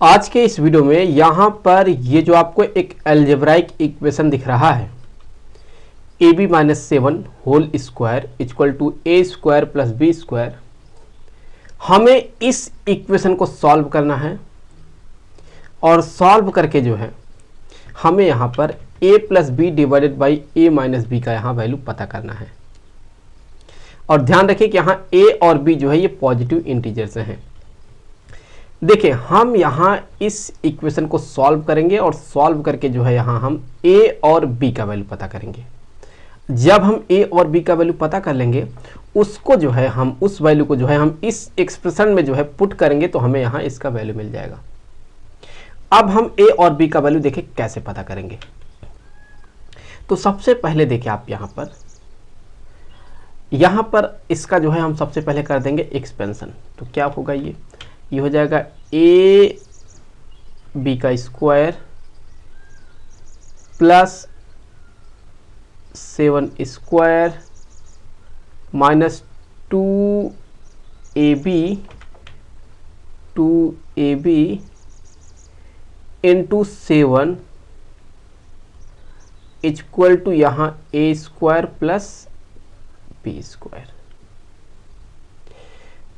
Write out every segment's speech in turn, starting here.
आज के इस वीडियो में यहाँ पर ये जो आपको एक अलजेब्राइक इक्वेशन दिख रहा है ab minus 7 whole square equal to a square plus b square, हमें इस इक्वेशन को सॉल्व करना है और सॉल्व करके जो है हमें यहाँ पर a plus b divided by a minus b का यहाँ वैल्यू पता करना है। और ध्यान रखिए कि यहाँ a और b जो है ये पॉजिटिव इंटीजर्स हैं। देखिए हम यहाँ इस इक्वेशन को सॉल्व करेंगे और सॉल्व करके जो है यहाँ हम a और b का वैल्यू पता करेंगे। जब हम a और b का वैल्यू पता कर लेंगे उसको जो है हम उस वैल्यू को जो है हम इस एक्सप्रेशन में जो है पुट करेंगे तो हमें यहाँ इसका वैल्यू मिल जाएगा। अब हम a और b का वैल्यू देखिए कैसे पता करेंगे। तो सबसे पहले देखिए आप यहाँ पर इसका जो है हम सबसे पहले कर देंगे एक्सपेंशन। तो क्या होगा ये हो जाएगा ए बी का square plus 7 square minus 2ab into 7 equal to यहाँ a square plus b square.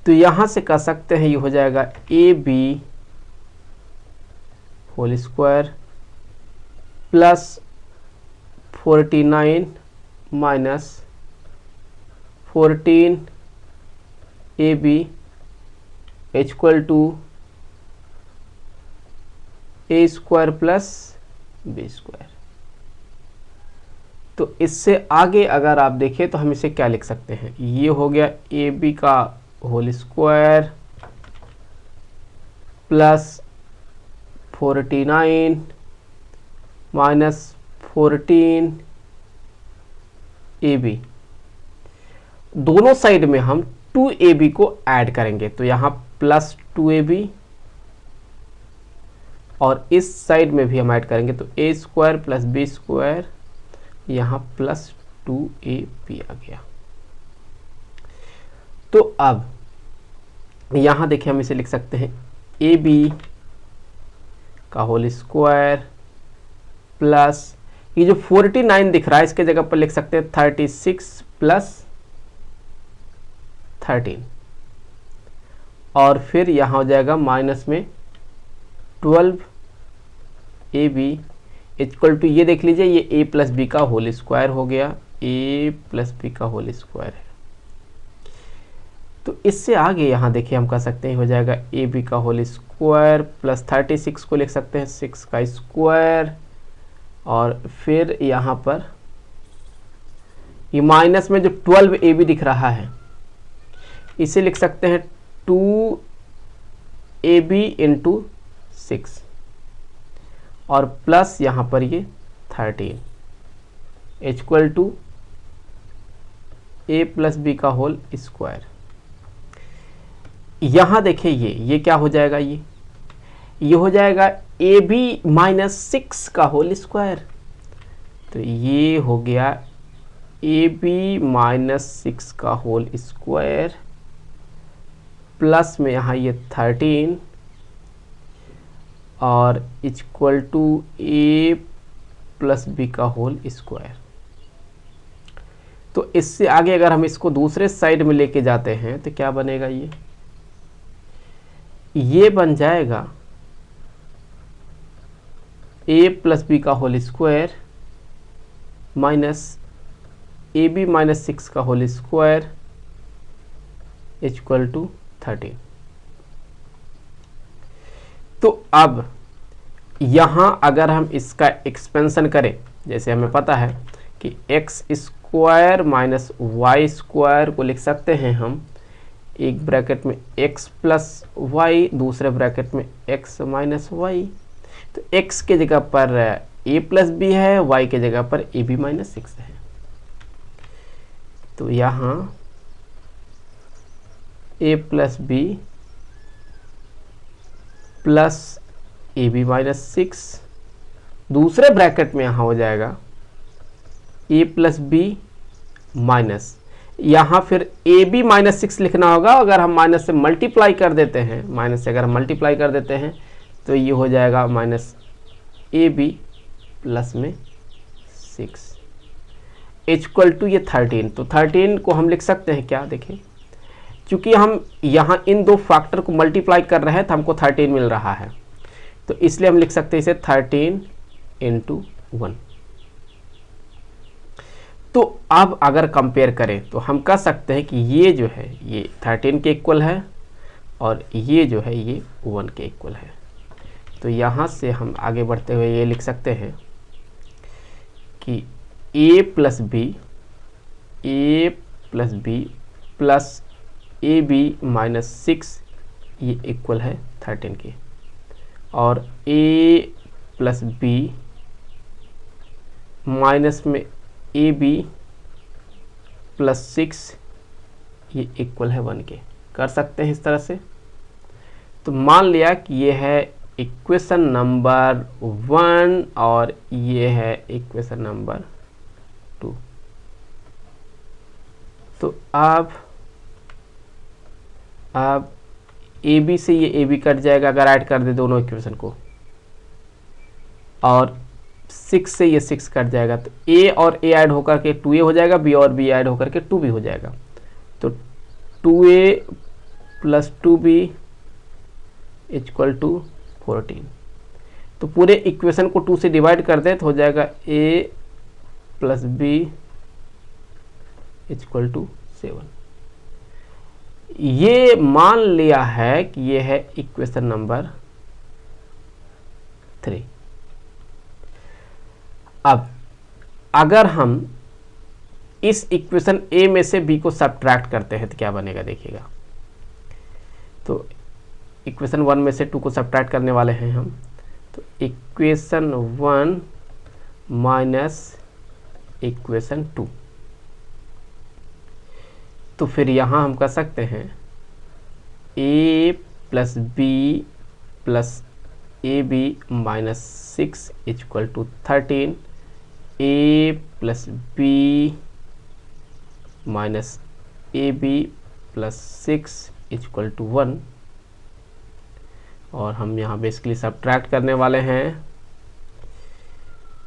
तो यहाँ से कर सकते हैं ये हो जाएगा a b whole square plus 49 minus 14 a b equal to a square plus b square. तो इससे आगे अगर आप देखें तो हम इसे क्या लिख सकते हैं, ये हो गया ए बी का whole square plus 49 minus 14 a b. दोनों साइड में हम 2ab को ऐड करेंगे तो यहाँ प्लस 2ab और इस साइड में भी हम ऐड करेंगे तो ए स्क्वायर प्लस बी स्क्वायर, यहाँ प्लस 2ab आ गया। तो अब यहाँ देखिए हम इसे लिख सकते हैं ए बी का होल स्क्वायर प्लस ये जो 49 दिख रहा है इसके जगह पर लिख सकते हैं 36 प्लस 13 और फिर यहाँ हो जाएगा माइनस में 12 ए बी इक्वल टू ये देख लीजिए ये a प्लस बी का होल स्क्वायर हो गया, a प्लस बी का होल स्क्वायर है। तो इससे आगे यहाँ देखिए हम कर सकते हैं हो जाएगा ए बी का होल स्क्वायर प्लस 36 को लिख सकते हैं 6 का स्क्वायर और फिर यहाँ पर ये माइनस में जो 12 ए बी दिख रहा है इसे लिख सकते हैं 2 ए बी इंटू 6 और प्लस यहाँ पर ये 13 equal to a plus b का होल स्क्वायर। यहाँ देखिए ये क्या हो जाएगा, ये हो जाएगा ए बी माइनस 6 का होल स्क्वायर। तो ये हो गया ए बी माइनस 6 का होल स्क्वायर प्लस में यहाँ ये 13 और equal to a plus b का होल स्क्वायर। तो इससे आगे अगर हम इसको दूसरे साइड में लेके जाते हैं तो क्या बनेगा, ये बन जाएगा ए प्लस बी का whole square minus a b minus 6 का होल स्क्वायर इक्वल टू 13। तो अब यहाँ अगर हम इसका एक्सपेंशन करें, जैसे हमें पता है कि x square minus y square को लिख सकते हैं हम एक ब्रैकेट में x प्लस वाई, दूसरे ब्रैकेट में x माइनस वाई। तो x के जगह पर a प्लस बी है, y के जगह पर ए बी माइनस 6 है। तो यहाँ a plus b plus a b minus 6, दूसरे ब्रैकेट में यहाँ हो जाएगा a प्लस बी माइनस, यहाँ फिर ए बी माइनस 6 लिखना होगा। अगर हम माइनस से मल्टीप्लाई कर देते हैं, माइनस से अगर हम मल्टीप्लाई कर देते हैं तो ये हो जाएगा माइनस ए बी प्लस में 6 इक्वल टू ये 13। तो 13 को हम लिख सकते हैं क्या, देखें क्योंकि हम यहाँ इन दो फैक्टर को मल्टीप्लाई कर रहे हैं तो हमको 13 मिल रहा है, तो इसलिए हम लिख सकते हैं इसे 13 इंटू 1। तो अब अगर कंपेयर करें तो हम कह सकते हैं कि ये जो है ये 13 के इक्वल है और ये जो है ये 1 के इक्वल है। तो यहाँ से हम आगे बढ़ते हुए ये लिख सकते हैं कि a plus b plus a b minus 6 ये इक्वल है 13 के, और a प्लस बी माइनस में ए बी प्लस 6 ये इक्वल है 1 के। कर सकते हैं इस तरह से। तो मान लिया कि ये है इक्वेशन नंबर 1 और ये है इक्वेशन नंबर 2। तो अब ए बी से ये ए बी कट जाएगा अगर ऐड कर दे दोनों इक्वेशन को, और 6 से ये 6 कट जाएगा तो a और a ऐड होकर के 2a हो जाएगा, b और b ऐड होकर के 2b हो जाएगा। तो 2a plus 2b equal to 14। तो पूरे इक्वेशन को 2 से डिवाइड कर दे तो हो जाएगा a plus b equal to 7। ये मान लिया है कि ये है इक्वेशन नंबर 3। अब अगर हम इस इक्वेशन a में से b को सब्ट्रैक्ट करते हैं तो क्या बनेगा देखिएगा। तो इक्वेशन 1 में से 2 को सब्ट्रैक्ट करने वाले हैं हम, तो इक्वेशन 1 माइनस इक्वेशन 2। तो फिर यहाँ हम कर सकते हैं a plus b plus a b minus 6 equal to 13, a plus b minus a b plus 6 equal to 1, और हम यहाँ बेसिकली सब्ट्रैक्ट करने वाले हैं।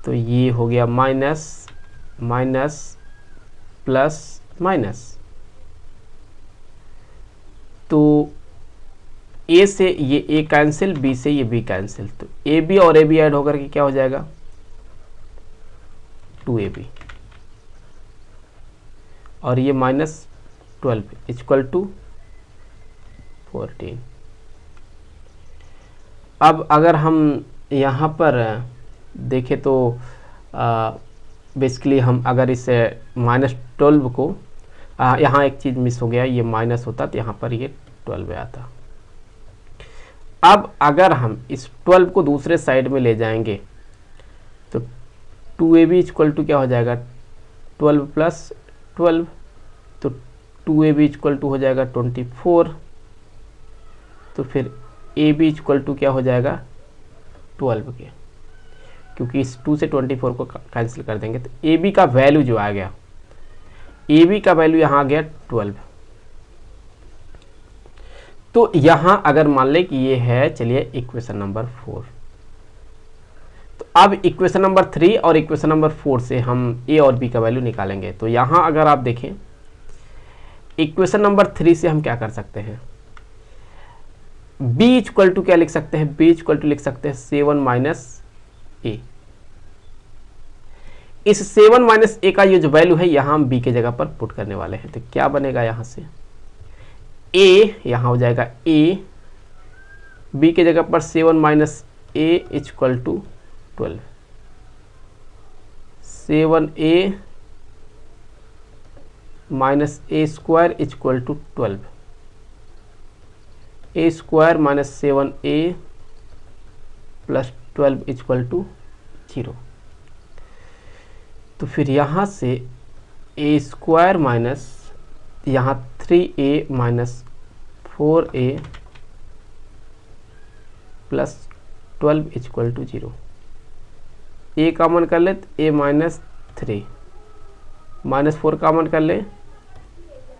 तो ये हो गया माइनस माइनस प्लस माइनस। तो a से ये a कैंसिल, b से ये b कैंसिल, तो ए बी और ए बी ऐड होकर के क्या हो जाएगा 2ab, और ये माइनस 12 इक्वल टू 14। अब अगर हम यहाँ पर देखें तो बेसिकली हम अगर इसे माइनस 12 को यहाँ एक चीज़ मिस हो गया, ये माइनस होता तो यहाँ पर ये 12 आता। अब अगर हम इस 12 को दूसरे साइड में ले जाएंगे तो 2ab इक्वल टू क्या हो जाएगा 12 प्लस 12, तो 2ab इक्वल टू हो जाएगा 24। तो फिर ab इक्वल टू क्या हो जाएगा 12 के, क्योंकि इस 2 से 24 को कैंसिल कर देंगे तो ab का वैल्यू जो आ गया, ab का वैल्यू यहाँ आ गया 12। तो यहाँ अगर मान ले कि ये है, चलिए इक्वेशन नंबर 4। तो अब इक्वेशन नंबर 3 और इक्वेशन नंबर 4 से हम a और b का वैल्यू निकालेंगे। तो यहाँ अगर आप देखें इक्वेशन नंबर 3 से हम क्या कर सकते हैं, b इक्वल टू क्या लिख सकते हैं, b इक्वल टू लिख सकते हैं 7 माइनस ए। इस 7 माइनस ए का ये जो वैल्यू है यहाँ हम b के जगह पर पुट करने वाले हैं। तो क्या बनेगा यहाँ से a, यहाँ हो जाएगा a, b के जगह पर 7 minus a equal to 12, 7a minus a square equal to 12, a square minus 7a plus 12 equal to 0। तो फिर यहाँ से a स्क्वायर माइनस यहाँ 3a minus 4a plus 12 equal to 0। a common कर ले तो a माइनस 3, माइनस 4 कॉमन कर ले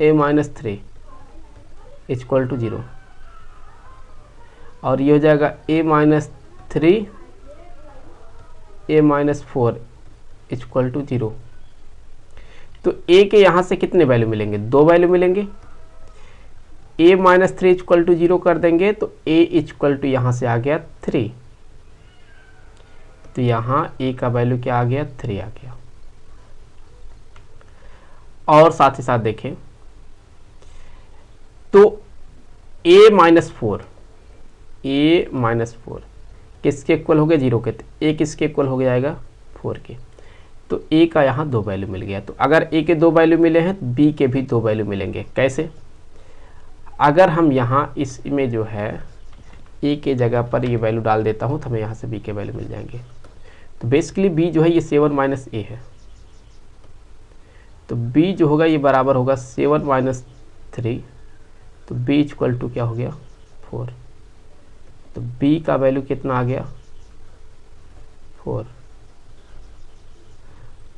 a माइनस 3 इक्वल टू 0, और ये हो जाएगा a minus 3 a minus 4 equal to 0। तो a के यहाँ से कितने वैल्यू मिलेंगे, 2 वैल्यू मिलेंगे। a माइनस 3 इक्वल टू 0 कर देंगे तो a इक्वल टू यहाँ से आ गया 3, तो यहाँ a का वैल्यू क्या आ गया, 3 आ गया। और साथ ही साथ देखें तो a माइनस 4 किसके इक्वल हो गया, 0 के, a किसके इक्वल हो जाएगा, 4 के। तो a का यहाँ 2 वैल्यू मिल गया। तो अगर a के 2 वैल्यू मिले हैं तो b के भी 2 वैल्यू मिलेंगे। कैसे, अगर हम यहाँ इसमें जो है a के जगह पर ये वैल्यू डाल देता हूँ तो हमें यहाँ से b के वैल्यू मिल जाएंगे। तो बेसिकली b जो है ये 7 माइनस a है, तो b जो होगा ये बराबर होगा 7 माइनस 3, तो b इक्वल टू क्या हो गया, 4। तो b का वैल्यू कितना आ गया, 4।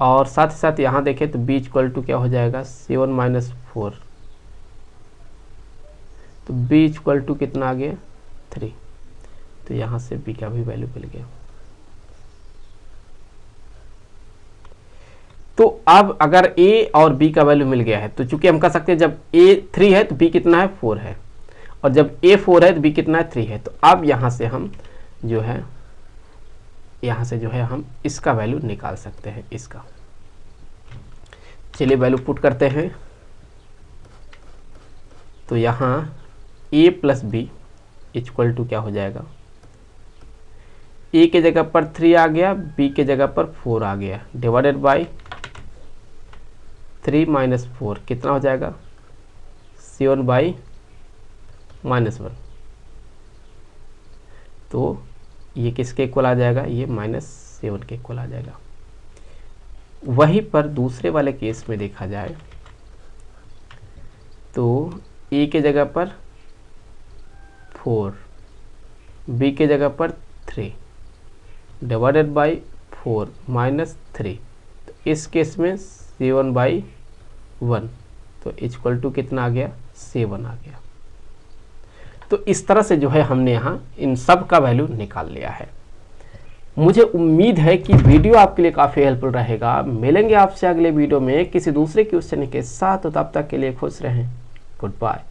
और साथ ही साथ यहाँ देखें तो b इक्वल टू क्या हो जाएगा, 7 माइनस 4, तो b इक्वल टू कितना आ गया, 3। तो यहाँ से b का भी वैल्यू मिल गया। तो अब अगर a और b का वैल्यू मिल गया है तो चूंकि हम कह सकते हैं जब a 3 है तो b कितना है, 4 है, और जब a 4 है तो b कितना है, 3 है। तो अब यहाँ से हम जो है हम इसका वैल्यू निकाल सकते हैं, इसका। चलिए वैल्यू पुट करते हैं। तो यहाँ a plus b equal to क्या हो जाएगा, a के जगह पर 3 आ गया, b के जगह पर 4 आ गया, डिवाइडेड बाई 3 माइनस 4 कितना हो जाएगा, 7 बाई माइनस 1। तो ये किसके इक्वल आ जाएगा, ये -7 के इक्वल आ जाएगा। वहीं पर दूसरे वाले केस में देखा जाए तो a के जगह पर 4, b के जगह पर 3 डिवाइडेड बाई 4 माइनस 3, तो इस केस में 7 बाई 1, तो इक्वल टू कितना आ गया, 7 आ गया। तो इस तरह से जो है हमने यहाँ इन सब का वैल्यू निकाल लिया है। मुझे उम्मीद है कि वीडियो आपके लिए काफ़ी हेल्पफुल रहेगा। मिलेंगे आपसे अगले वीडियो में किसी दूसरे क्वेश्चन के साथ, तो तब तक के लिए खुश रहें। Good bye.